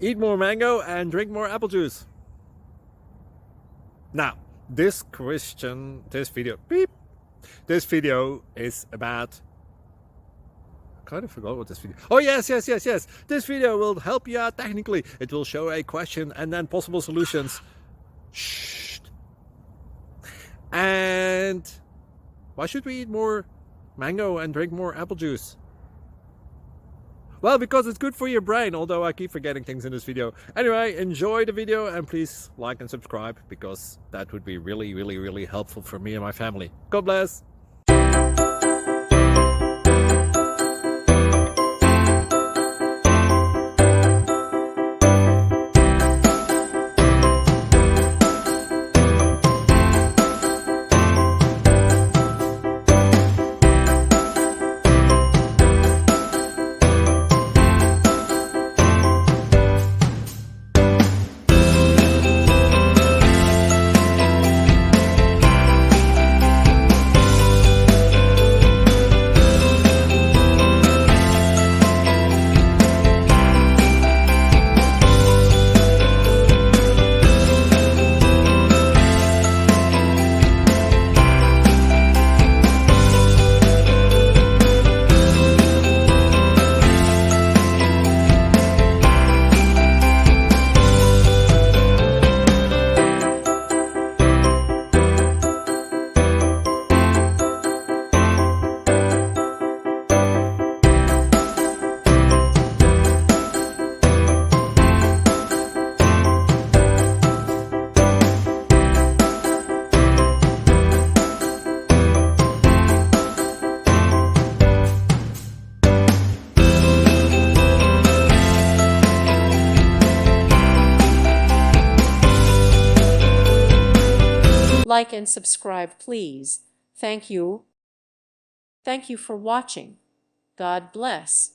eat more mango and drink more apple juice. Now, this video is about, I kind of forgot what this video. Oh yes. This video will help you out technically. It will show a question and then possible solutions. Shh. And why should we eat more mango and drink more apple juice? Well, because it's good for your brain, although I keep forgetting things in this video. Anyway, enjoy the video and please like and subscribe, because that would be really helpful for me and my family. God bless! Like and subscribe, please. Thank you. Thank you for watching. God bless.